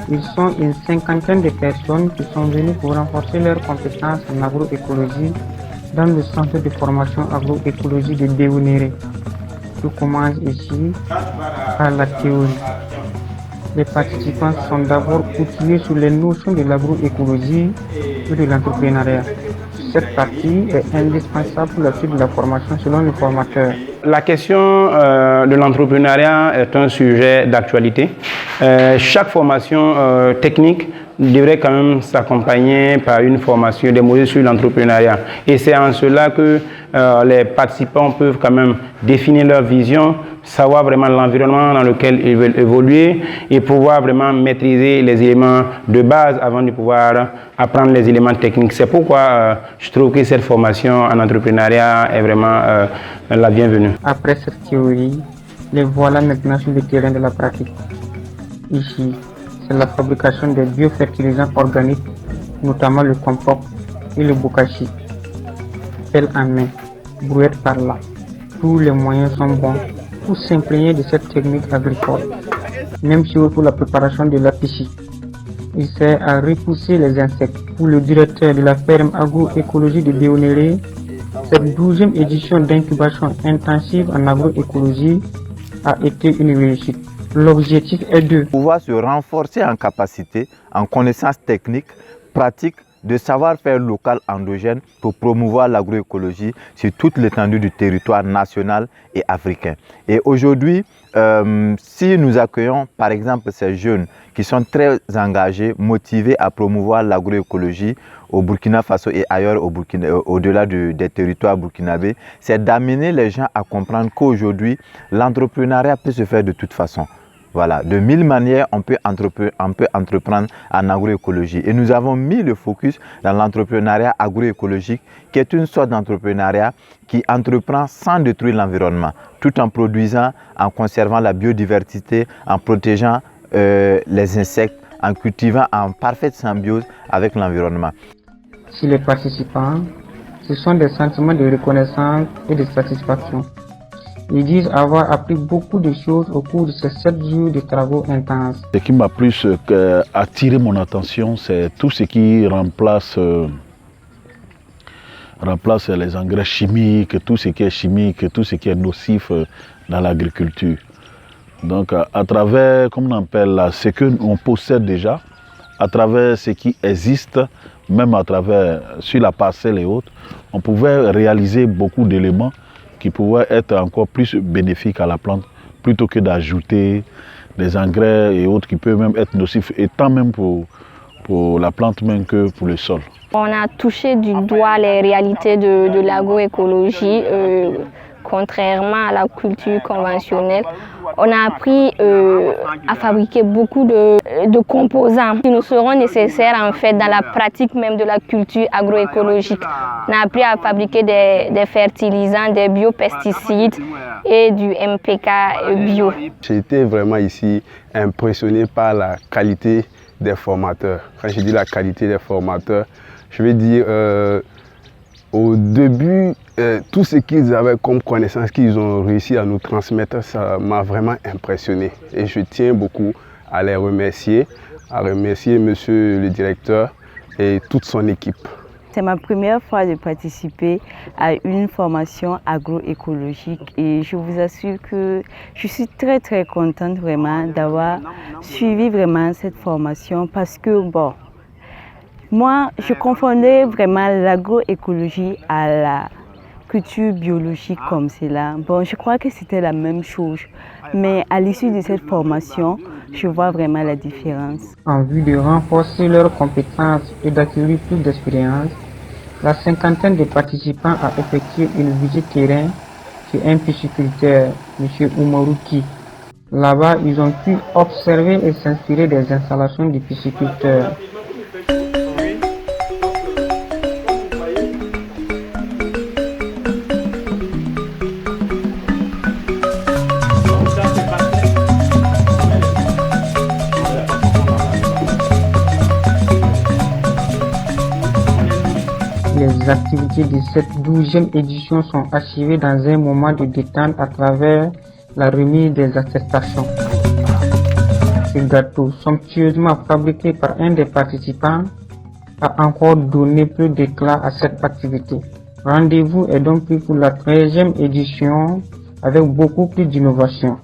Ils sont une cinquantaine de personnes qui sont venues pour renforcer leurs compétences en agroécologie dans le centre de formation agroécologie de Déonéré. Tout commence ici par la théorie. Les participants sont d'abord outillés sur les notions de l'agroécologie et de l'entrepreneuriat. Cette partie est indispensable pour la suite de la formation selon le formateur. La question de l'entrepreneuriat est un sujet d'actualité. Chaque formation technique devrait quand même s'accompagner par une formation, des modules sur l'entrepreneuriat. Et c'est en cela que les participants peuvent quand même définir leur vision, savoir vraiment l'environnement dans lequel ils veulent évoluer et pouvoir vraiment maîtriser les éléments de base avant de pouvoir apprendre les éléments techniques. C'est pourquoi je trouve que cette formation en entrepreneuriat est vraiment la bienvenue. Après cette théorie, les voilà maintenant sur le terrain de la pratique. Ici, c'est la fabrication des biofertilisants organiques, notamment le compost et le bokashi. Pelle en main, brouette par là. Tous les moyens sont bons pour s'imprégner de cette technique agricole. Même chose pour la préparation de l'apici. Il sert à repousser les insectes. Pour le directeur de la ferme agroécologie de Déonéré, cette 12e édition d'incubation intensive en agroécologie a été une réussite. L'objectif est de pouvoir se renforcer en capacité, en connaissances techniques, pratiques, de savoir-faire local endogène pour promouvoir l'agroécologie sur toute l'étendue du territoire national et africain. Et aujourd'hui, si nous accueillons par exemple ces jeunes qui sont très engagés, motivés à promouvoir l'agroécologie au Burkina Faso et ailleurs au-delà des territoires burkinabés, c'est d'amener les gens à comprendre qu'aujourd'hui, l'entrepreneuriat peut se faire de toute façon. Voilà, de 1000 manières, on peut entreprendre en agroécologie. Et nous avons mis le focus dans l'entrepreneuriat agroécologique, qui est une sorte d'entrepreneuriat qui entreprend sans détruire l'environnement, tout en produisant, en conservant la biodiversité, en protégeant les insectes, en cultivant en parfaite symbiose avec l'environnement. Chez les participants, ce sont des sentiments de reconnaissance et de satisfaction. Ils disent avoir appris beaucoup de choses au cours de ces 7 jours de travaux intenses. Ce qui m'a plus attiré mon attention, c'est tout ce qui remplace les engrais chimiques, tout ce qui est chimique, tout ce qui est nocif dans l'agriculture. Donc à travers, comme on appelle, ce qu'on possède déjà, à travers ce qui existe, même à travers sur la parcelle et autres, on pouvait réaliser beaucoup d'éléments qui pouvaient être encore plus bénéfiques à la plante, plutôt que d'ajouter des engrais et autres qui peuvent même être nocifs, et tant même pour la plante même que pour le sol. On a touché du doigt les réalités de l'agroécologie, contrairement à la culture conventionnelle. On a appris à fabriquer beaucoup de composants qui nous seront nécessaires en fait dans la pratique même de la culture agroécologique. On a appris à fabriquer des fertilisants, des biopesticides et du MPK bio. J'ai été vraiment ici impressionné par la qualité des formateurs. Quand je dis la qualité des formateurs, je veux dire au début, tout ce qu'ils avaient comme connaissance qu'ils ont réussi à nous transmettre, ça m'a vraiment impressionné. Et je tiens beaucoup à les remercier, monsieur le directeur et toute son équipe. C'est ma première fois de participer à une formation agroécologique et je vous assure que je suis très contente vraiment d'avoir suivi vraiment cette formation parce que bon, moi je confondais vraiment l'agroécologie à la culture biologique comme cela. Bon, je crois que c'était la même chose, mais à l'issue de cette formation, je vois vraiment la différence. En vue de renforcer leurs compétences et d'acquérir plus d'expérience, la cinquantaine de participants a effectué une visite terrain chez un pisciculteur, M. Oumarouki. Là-bas, ils ont pu observer et s'inspirer des installations du pisciculteur. Les activités de cette 12e édition sont achevées dans un moment de détente à travers la remise des attestations. ce gâteau somptueusement fabriqué par un des participants a encore donné plus d'éclat à cette activité. Rendez-vous est donc pris pour la 13e édition avec beaucoup plus d'innovation.